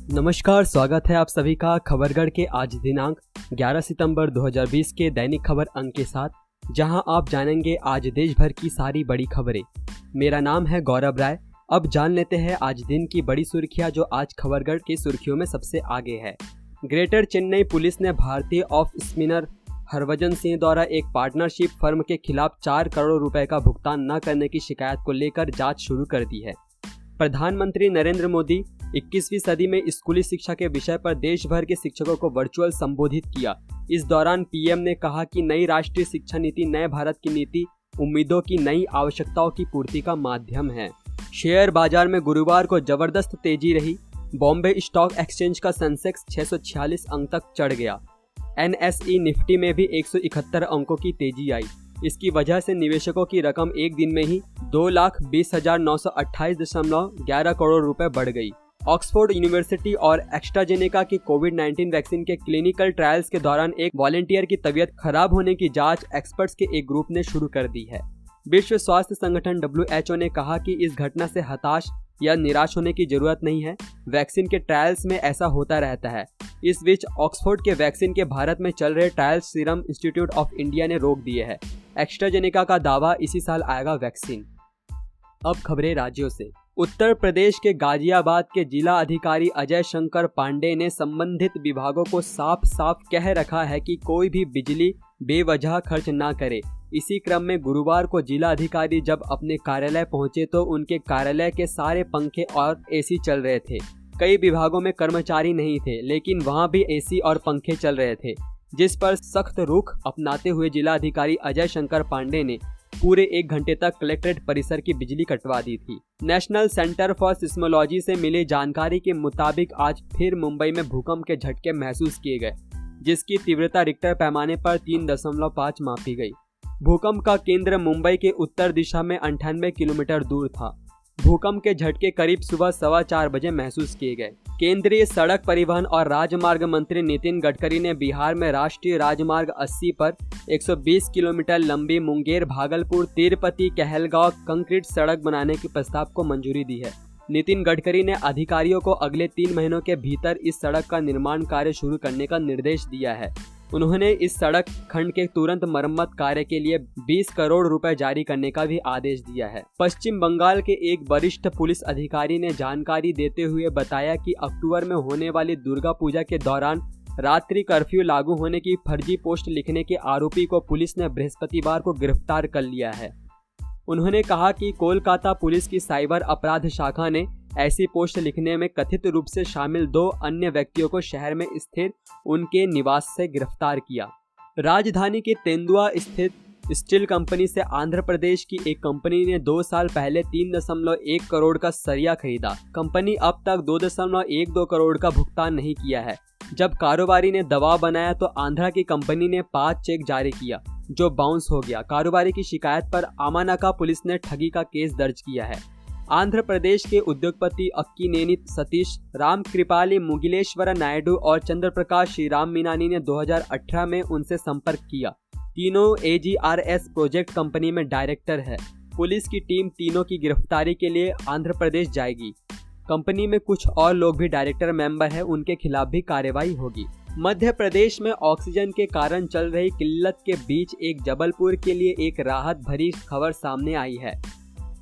नमस्कार, स्वागत है आप सभी का खबरगढ़ के आज दिनांक 11 सितंबर 2020 के दैनिक खबर अंक के साथ, जहां आप जानेंगे आज देश भर की सारी बड़ी खबरें। मेरा नाम है गौरव राय। अब जान लेते हैं आज दिन की बड़ी सुर्खियां जो आज खबरगढ़ की सुर्खियों में सबसे आगे है। ग्रेटर चेन्नई पुलिस ने भारतीय ऑफ स्पिनर हरभजन सिंह द्वारा एक पार्टनरशिप फर्म के खिलाफ 4 करोड़ रुपए का भुगतान न करने की शिकायत को लेकर जांच शुरू कर दी है। प्रधानमंत्री नरेंद्र मोदी 21वीं सदी में स्कूली शिक्षा के विषय पर देश भर के शिक्षकों को वर्चुअल संबोधित किया। इस दौरान पीएम ने कहा कि नई राष्ट्रीय शिक्षा नीति नए भारत की नीति उम्मीदों की नई आवश्यकताओं की पूर्ति का माध्यम है। शेयर बाजार में गुरुवार को जबरदस्त तेजी रही। बॉम्बे स्टॉक एक्सचेंज का सेंसेक्स 646 अंक तक चढ़ गया। एनएसई निफ्टी में भी 171 अंकों की तेजी आई। इसकी वजह से निवेशकों की रकम एक दिन में ही 2,20,928.11 करोड़ रुपए बढ़ गई। ऑक्सफोर्ड यूनिवर्सिटी और एस्ट्राजेनेका की कोविड-19 वैक्सीन के क्लिनिकल ट्रायल्स के दौरान एक वॉलंटियर की तबीयत खराब होने की जांच एक्सपर्ट्स के एक ग्रुप ने शुरू कर दी है। विश्व स्वास्थ्य संगठन WHO ने कहा कि इस घटना से हताश या निराश होने की जरूरत नहीं है। वैक्सीन के ट्रायल्स में ऐसा होता रहता है। इस बीच ऑक्सफोर्ड के वैक्सीन के भारत में चल रहे trials serum institute of India ने रोक दिए हैं। एस्ट्राजेनेका का दावा इसी साल आएगा वैक्सीन। अब खबरें राज्यों से। उत्तर प्रदेश के गाजियाबाद के जिला अधिकारी अजय शंकर पांडे ने संबंधित विभागों को साफ साफ कह रखा है कि कोई भी बिजली बेवजह खर्च ना करे। इसी क्रम में गुरुवार को जिला अधिकारी जब अपने कार्यालय पहुंचे तो उनके कार्यालय के सारे पंखे और एसी चल रहे थे। कई विभागों में कर्मचारी नहीं थे, लेकिन वहां भी एसी और पंखे चल रहे थे, जिस पर सख्त रुख अपनाते हुए जिला अधिकारी अजय शंकर पांडे ने पूरे 1 घंटे तक कलेक्ट्रेट परिसर की बिजली कटवा दी थी। नेशनल सेंटर फॉर सिस्मोलॉजी से मिली जानकारी के मुताबिक आज फिर मुंबई में भूकंप के झटके महसूस किए गए, जिसकी तीव्रता रिक्टर पैमाने पर 3.5 मापी गई। भूकंप का केंद्र मुंबई के उत्तर दिशा में 98 किलोमीटर दूर था। भूकंप के झटके करीब सुबह 4:15 बजे महसूस किए गए। केंद्रीय सड़क परिवहन और राजमार्ग मंत्री नितिन गडकरी ने बिहार में राष्ट्रीय राजमार्ग 80 पर 120 किलोमीटर लंबी मुंगेर भागलपुर तिरुपति कहलगांव कंक्रीट सड़क बनाने के प्रस्ताव को मंजूरी दी है। नितिन गडकरी ने अधिकारियों को अगले 3 महीनों के भीतर इस सड़क का निर्माण कार्य शुरू करने का निर्देश दिया है। उन्होंने इस सड़क खंड के तुरंत मरम्मत कार्य के लिए 20 करोड़ रुपए जारी करने का भी आदेश दिया है। पश्चिम बंगाल के एक वरिष्ठ पुलिस अधिकारी ने जानकारी देते हुए बताया कि अक्टूबर में होने वाली दुर्गा पूजा के दौरान रात्रि कर्फ्यू लागू होने की फर्जी पोस्ट लिखने के आरोपी को पुलिस ने बृहस्पतिवार को गिरफ्तार कर लिया है। उन्होंने कहा कि कोलकाता पुलिस की साइबर अपराध शाखा ने ऐसी पोस्ट लिखने में कथित रूप से शामिल 2 अन्य व्यक्तियों को शहर में स्थित उनके निवास से गिरफ्तार किया। राजधानी के तेंदुआ स्थित स्टील कंपनी से आंध्र प्रदेश की एक कंपनी ने 2 साल पहले 3.1 करोड़ का सरिया खरीदा। कंपनी अब तक 2.12 करोड़ का भुगतान नहीं किया है। जब कारोबारी ने दबाव बनाया तो आंध्रा की कंपनी ने 5 चेक जारी किया, जो बाउंस हो गया। कारोबारी की शिकायत पर अमानाका पुलिस ने ठगी का केस दर्ज किया है। आंध्र प्रदेश के उद्योगपति अक्कीनेनी सतीश, राम कृपाली मुगिलेश्वर नायडू और चंद्र प्रकाश श्रीराम मीनानी ने 2018 में उनसे संपर्क किया। तीनों AGRS प्रोजेक्ट कंपनी में डायरेक्टर है। पुलिस की टीम तीनों की गिरफ्तारी के लिए आंध्र प्रदेश जाएगी। कंपनी में कुछ और लोग भी डायरेक्टर मेंबर हैं, उनके खिलाफ भी कार्रवाई होगी। मध्य प्रदेश में ऑक्सीजन के कारण चल रही किल्लत के बीच एक जबलपुर के लिए एक राहत भरी खबर सामने आई है।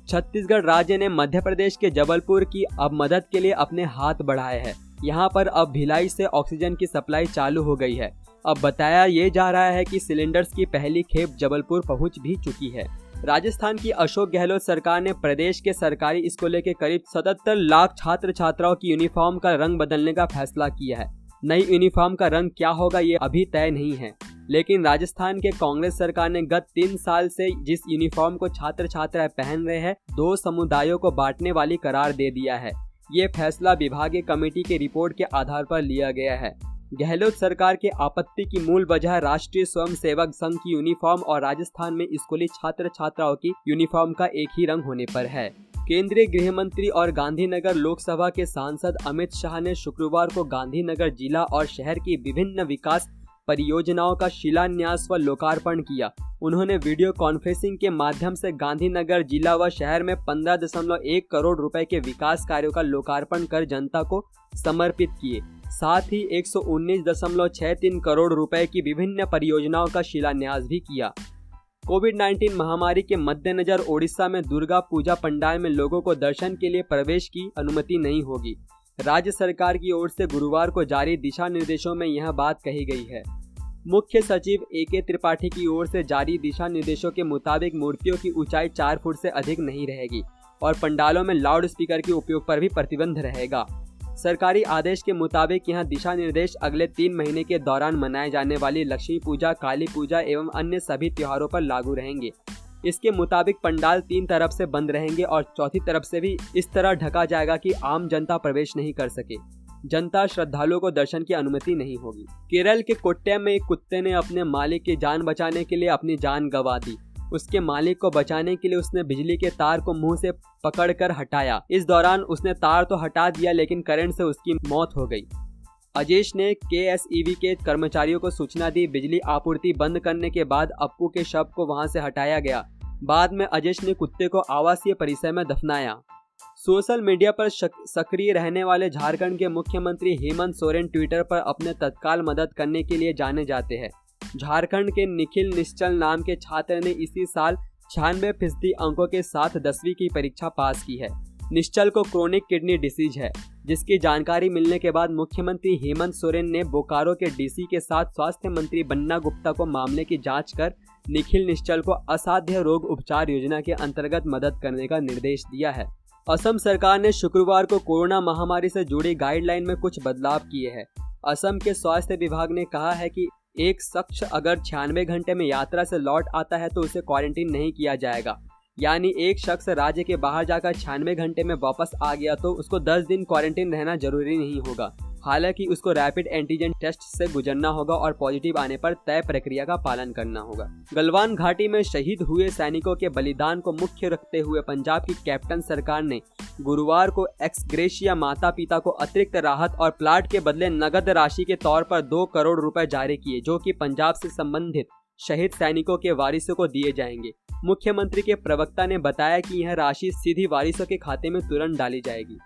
छत्तीसगढ़ राज्य ने मध्य प्रदेश के जबलपुर की अब मदद के लिए अपने हाथ बढ़ाए हैं। यहाँ पर अब भिलाई से ऑक्सीजन की सप्लाई चालू हो गई है। अब बताया ये जा रहा है कि सिलेंडर्स की पहली खेप जबलपुर पहुँच भी चुकी है। राजस्थान की अशोक गहलोत सरकार ने प्रदेश के सरकारी स्कूलों के करीब 77 लाख छात्र छात्राओं की यूनिफॉर्म का रंग बदलने का फैसला किया है। नई यूनिफॉर्म का रंग क्या होगा ये अभी तय नहीं है, लेकिन राजस्थान के कांग्रेस सरकार ने गत 3 साल से जिस यूनिफॉर्म को छात्र छात्राएं पहन रहे हैं 2 समुदायों को बांटने वाली करार दे दिया है। ये फैसला विभागीय कमेटी की रिपोर्ट के आधार पर लिया गया है। गहलोत सरकार के आपत्ति की मूल वजह राष्ट्रीय स्वयंसेवक संघ की यूनिफॉर्म और राजस्थान में स्कूली छात्र छात्राओं की यूनिफॉर्म का एक ही रंग होने पर है। केंद्रीय गृह मंत्री और गांधीनगर लोकसभा के सांसद अमित शाह ने शुक्रवार को गांधीनगर जिला और शहर की विभिन्न विकास परियोजनाओं का शिलान्यास व लोकार्पण किया। उन्होंने वीडियो कॉन्फ्रेंसिंग के माध्यम से गांधीनगर जिला व शहर में 15.1 करोड़ रुपए के विकास कार्यों का लोकार्पण कर जनता को समर्पित किए। साथ ही 119.63 करोड़ रुपए की विभिन्न परियोजनाओं का शिलान्यास भी किया। कोविड-19 महामारी के मद्देनजर ओडिशा में दुर्गा पूजा पंडाल में लोगों को दर्शन के लिए प्रवेश की अनुमति नहीं होगी। राज्य सरकार की ओर से गुरुवार को जारी दिशा निर्देशों में यह बात कही गई है। मुख्य सचिव AK त्रिपाठी की ओर से जारी दिशा निर्देशों के मुताबिक मूर्तियों की ऊंचाई 4 फुट से अधिक नहीं रहेगी और पंडालों में लाउड स्पीकर के उपयोग पर भी प्रतिबंध रहेगा। सरकारी आदेश के मुताबिक यह दिशा निर्देश अगले 3 महीने के दौरान मनाए जाने वाली लक्ष्मी पूजा, काली पूजा एवं अन्य सभी त्योहारों पर लागू रहेंगे। इसके मुताबिक पंडाल 3 तरफ से बंद रहेंगे और चौथी तरफ से भी इस तरह ढका जाएगा कि आम जनता प्रवेश नहीं कर सके। जनता श्रद्धालुओं को दर्शन की अनुमति नहीं होगी। केरल के कोट्टयम में एक कुत्ते ने अपने मालिक की जान बचाने के लिए अपनी जान गंवा दी। उसके मालिक को बचाने के लिए उसने बिजली के तार को मुंह से पकड़कर हटाया। इस दौरान उसने तार तो हटा दिया लेकिन करंट से उसकी मौत हो गई। अजेश ने KSEB के कर्मचारियों को सूचना दी। बिजली आपूर्ति बंद करने के बाद अप्पू के शव को वहां से हटाया गया। बाद में अजेश ने कुत्ते को आवासीय परिसर में दफनाया। सोशल मीडिया पर सक्रिय रहने वाले झारखंड के मुख्यमंत्री हेमंत सोरेन ट्विटर पर अपने तत्काल मदद करने के लिए जाने जाते हैं। झारखंड के निखिल निश्चल नाम के छात्र ने इसी साल 96% अंकों के साथ 10वीं की परीक्षा पास की है। निश्चल को क्रोनिक किडनी डिसीज है, जिसकी जानकारी मिलने के बाद मुख्यमंत्री हेमंत सोरेन ने बोकारो के DC के साथ स्वास्थ्य मंत्री बन्ना गुप्ता को मामले की जांच कर निखिल निश्चल को असाध्य रोग उपचार योजना के अंतर्गत मदद करने का निर्देश दिया है। असम सरकार ने शुक्रवार को कोरोना महामारी से जुड़ी गाइडलाइन में कुछ बदलाव किए हैं। असम के स्वास्थ्य विभाग ने कहा है कि एक शख्स अगर 96 घंटे में यात्रा से लौट आता है तो उसे क्वारंटीन नहीं किया जाएगा। यानी एक शख्स राज्य के बाहर जाकर 96 घंटे में वापस आ गया तो उसको 10 दिन क्वारंटीन रहना जरूरी नहीं होगा। हालांकि उसको रैपिड एंटीजन टेस्ट से गुजरना होगा और पॉजिटिव आने पर तय प्रक्रिया का पालन करना होगा। गलवान घाटी में शहीद हुए सैनिकों के बलिदान को मुख्य रखते हुए पंजाब की कैप्टन सरकार ने गुरुवार को एक्स ग्रेशिया माता पिता को अतिरिक्त राहत और प्लाट के बदले नगद राशि के तौर पर 2 करोड़ रुपए जारी किए, जो कि पंजाब से संबंधित शहीद सैनिकों के वारिसों को दिए जाएंगे। मुख्यमंत्री के प्रवक्ता ने बताया कि यह राशि सीधी वारिसों के खाते में तुरंत डाली जाएगी।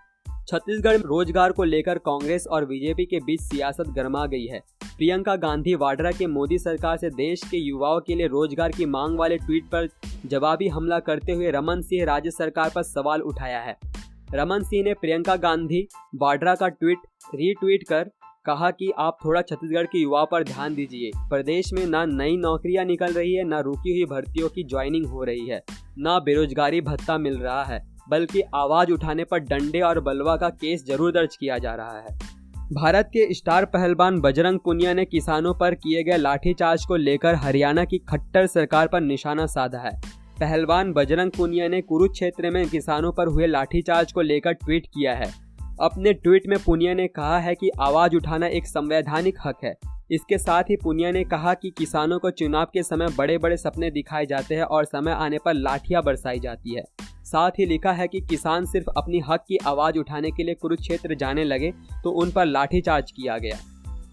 छत्तीसगढ़ में रोजगार को लेकर कांग्रेस और बीजेपी के बीच सियासत गर्मा गई है। प्रियंका गांधी वाड्रा के मोदी सरकार से देश के युवाओं के लिए रोजगार की मांग वाले ट्वीट पर जवाबी हमला करते हुए रमन सिंह राज्य सरकार पर सवाल उठाया है। रमन सिंह ने प्रियंका गांधी वाड्रा का ट्वीट रीट्वीट कर कहा कि आप थोड़ा छत्तीसगढ़ के युवाओं पर ध्यान दीजिए। प्रदेश में ना नई नौकरियां निकल रही है, ना रुकी हुई भर्तियों की ज्वाइनिंग हो रही है, ना बेरोजगारी भत्ता मिल रहा है, बल्कि आवाज उठाने पर डंडे और बलवा का केस जरूर दर्ज किया जा रहा है। भारत के स्टार पहलवान बजरंग पुनिया ने किसानों पर किए गए लाठीचार्ज को लेकर हरियाणा की खट्टर सरकार पर निशाना साधा है। पहलवान बजरंग पुनिया ने कुरुक्षेत्र में किसानों पर हुए लाठीचार्ज को लेकर ट्वीट किया है। अपने ट्वीट में पुनिया ने कहा है कि आवाज उठाना एक संवैधानिक हक है। इसके साथ ही पुनिया ने कहा कि किसानों को चुनाव के समय बड़े बड़े सपने दिखाए जाते हैं और समय आने पर लाठियां बरसाई जाती है। साथ ही लिखा है कि किसान सिर्फ अपनी हक की आवाज उठाने के लिए कुरुक्षेत्र जाने लगे तो उन पर लाठीचार्ज किया गया।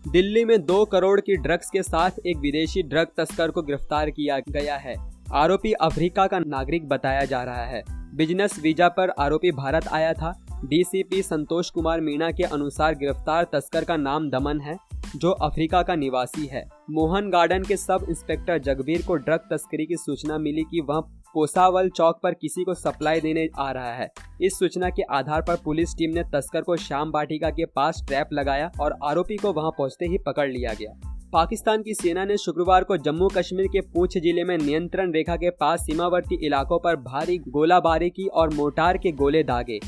दिल्ली में 2 करोड़ की ड्रग्स के साथ एक विदेशी ड्रग तस्कर को गिरफ्तार किया गया है। आरोपी अफ्रीका का नागरिक बताया जा रहा है। बिजनेस वीजा पर आरोपी भारत आया था। DCP संतोष कुमार मीणा के अनुसार गिरफ्तार तस्कर का नाम दमन है, जो अफ्रीका का निवासी है। मोहन गार्डन के सब इंस्पेक्टर जगबीर को ड्रग तस्करी की सूचना मिली कि वह पोसावल चौक पर किसी को सप्लाई देने आ रहा है। इस सूचना के आधार पर पुलिस टीम ने तस्कर को श्याम वाटिका के पास ट्रैप लगाया और आरोपी को वहां पहुंचते ही पकड़ लिया गया। पाकिस्तान की सेना ने शुक्रवार को जम्मू कश्मीर के पूंछ जिले में नियंत्रण रेखा के पास सीमावर्ती इलाकों पर भारी गोलाबारी की और मोर्टार के गोले दागे।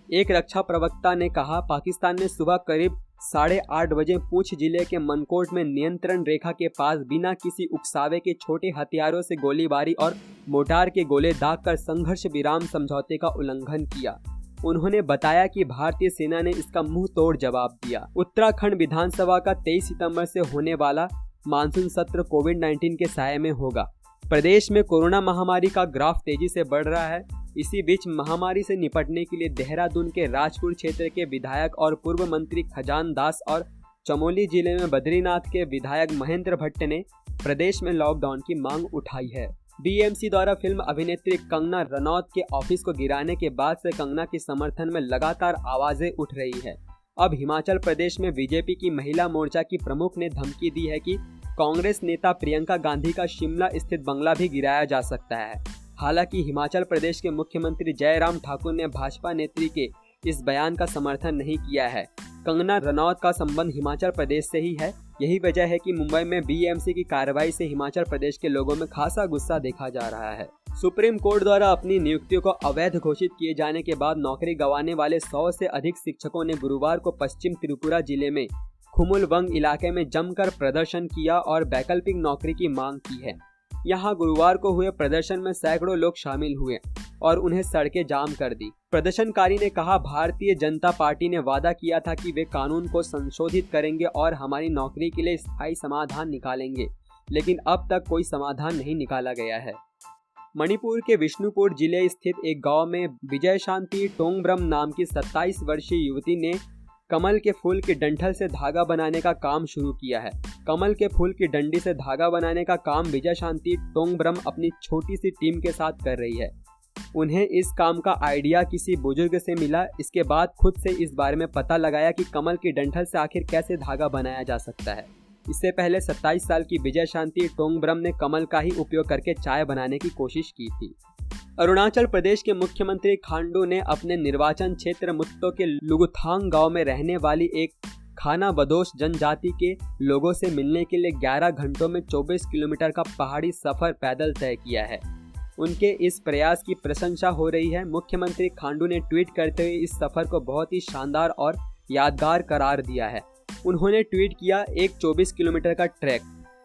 एक रक्षा प्रवक्ता ने कहा, पाकिस्तान ने सुबह करीब 8:30 बजे पूंछ जिले के मनकोट में नियंत्रण रेखा के पास बिना किसी उकसावे के छोटे हथियारों से गोलीबारी और मोर्टार के गोले दागकर संघर्ष विराम समझौते का उल्लंघन किया। उन्होंने बताया कि भारतीय सेना ने इसका मुंह तोड़ जवाब दिया। उत्तराखंड विधानसभा का 23 सितंबर से होने वाला मानसून सत्र कोविड-19 के साये में होगा। प्रदेश में कोरोना महामारी का ग्राफ तेजी से बढ़ रहा है। इसी बीच महामारी से निपटने के लिए देहरादून के राजपुर क्षेत्र के विधायक और पूर्व मंत्री खजान दास और चमोली जिले में बद्रीनाथ के विधायक महेंद्र भट्ट ने प्रदेश में लॉकडाउन की मांग उठाई है। बीएमसी द्वारा फिल्म अभिनेत्री कंगना रनौत के ऑफिस को गिराने के बाद से कंगना के समर्थन में लगातार आवाजें उठ रही है। अब हिमाचल प्रदेश में बीजेपी की महिला मोर्चा की प्रमुख ने धमकी दी है कि कांग्रेस नेता प्रियंका गांधी का शिमला स्थित बंगला भी गिराया जा सकता है। हालांकि हिमाचल प्रदेश के मुख्यमंत्री जयराम ठाकुर ने भाजपा नेत्री के इस बयान का समर्थन नहीं किया है। कंगना रनौत का संबंध हिमाचल प्रदेश से ही है। यही वजह है कि मुंबई में बीएमसी की कार्रवाई से हिमाचल प्रदेश के लोगों में खासा गुस्सा देखा जा रहा है। सुप्रीम कोर्ट द्वारा अपनी नियुक्तियों को अवैध घोषित किए जाने के बाद नौकरी गंवाने वाले 100 से अधिक शिक्षकों ने गुरुवार को पश्चिम त्रिपुरा जिले में खुमुलवंग इलाके में जमकर प्रदर्शन किया और वैकल्पिक नौकरी की मांग की है। यहां गुरुवार को हुए प्रदर्शन में सैकड़ों लोग शामिल हुए और उन्हें सड़कें जाम कर दी। प्रदर्शनकारी ने कहा, भारतीय जनता पार्टी ने वादा किया था कि वे कानून को संशोधित करेंगे और हमारी नौकरी के लिए स्थायी समाधान निकालेंगे, लेकिन अब तक कोई समाधान नहीं निकाला गया है। मणिपुर के विष्णुपुर जिले स्थित एक गांव में विजय शांति टोंगब्रम नाम की 27 वर्षीय युवती ने कमल के फूल की डंठल से धागा बनाने का काम शुरू किया है। कमल के फूल की डंडी से धागा बनाने का काम विजय शांति टोंगब्रम अपनी छोटी सी टीम के साथ कर रही है। उन्हें इस काम का आइडिया किसी बुजुर्ग से मिला। इसके बाद खुद से इस बारे में पता लगाया कि कमल की डंठल से आखिर कैसे धागा बनाया जा सकता है। इससे पहले 27 साल की विजय शांति टोंगब्रम ने कमल का ही उपयोग करके चाय बनाने की कोशिश की थी। अरुणाचल प्रदेश के मुख्यमंत्री खांडू ने अपने निर्वाचन क्षेत्र मुत्तो के लुगुथांग गांव में रहने वाली एक खाना बदोश जनजाति के लोगों से मिलने के लिए 11 घंटों में 24 किलोमीटर का पहाड़ी सफर पैदल तय किया है। उनके इस प्रयास की प्रशंसा हो रही है। मुख्यमंत्री खांडू ने ट्वीट करते हुए इस सफर को बहुत ही शानदार और यादगार करार दिया है। उन्होंने ट्वीट किया, एक 24 किलोमीटर का ट्रैक,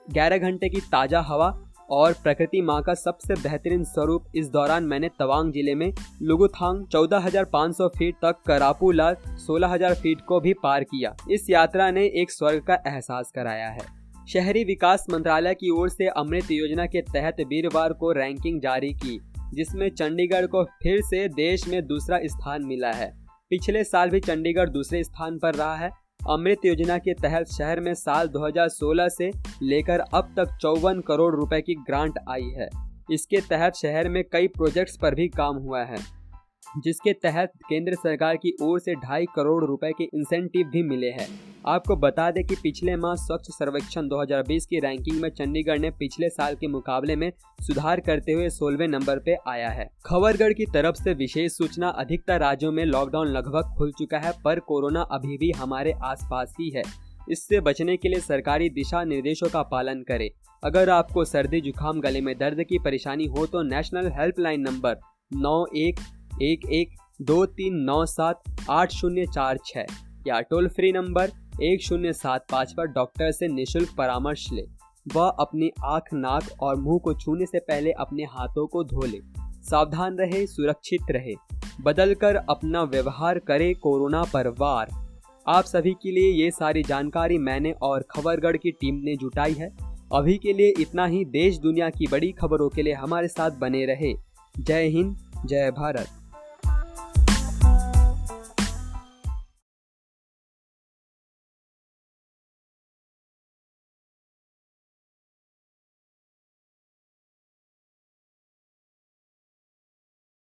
11 घंटे की ताज़ा हवा और प्रकृति माँ का सबसे बेहतरीन स्वरूप। इस दौरान मैंने तवांग जिले में लुगुथांग 14,500 फीट तक, करापूला 16,000 फीट को भी पार किया। इस यात्रा ने एक स्वर्ग का एहसास कराया है। शहरी विकास मंत्रालय की ओर से अमृत योजना के तहत वीरवार को रैंकिंग जारी की, जिसमें चंडीगढ़ को फिर से देश में दूसरा स्थान मिला है। पिछले साल भी चंडीगढ़ दूसरे स्थान पर रहा है। अमृत योजना के तहत शहर में साल 2016 से लेकर अब तक 54 करोड़ रुपए की ग्रांट आई है। इसके तहत शहर में कई प्रोजेक्ट्स पर भी काम हुआ है, जिसके तहत केंद्र सरकार की ओर से 2.5 करोड़ रुपए के इंसेंटिव भी मिले हैं। आपको बता दें कि पिछले माह स्वच्छ सर्वेक्षण 2020 की रैंकिंग में चंडीगढ़ ने पिछले साल के मुकाबले में सुधार करते हुए 16वें नंबर पे आया है। खबरगढ़ की तरफ से विशेष सूचना, अधिकतर राज्यों में लॉकडाउन लगभग खुल चुका है, पर कोरोना अभी भी हमारे आसपास ही है। इससे बचने के लिए सरकारी दिशा निर्देशों का पालन करें। अगर आपको सर्दी जुकाम गले में दर्द की परेशानी हो तो नेशनल हेल्पलाइन नंबर 911123978046 या टोल फ्री नंबर 1075 पर डॉक्टर से निशुल्क परामर्श ले। वह अपनी आँख, नाक और मुंह को छूने से पहले अपने हाथों को धो ले। सावधान रहे, सुरक्षित रहे, बदलकर अपना व्यवहार करे कोरोना पर वार। आप सभी के लिए ये सारी जानकारी मैंने और खबरगढ़ की टीम ने जुटाई है। अभी के लिए इतना ही। देश दुनिया की बड़ी खबरों के लिए हमारे साथ बने रहे। जय हिंद, जय भारत।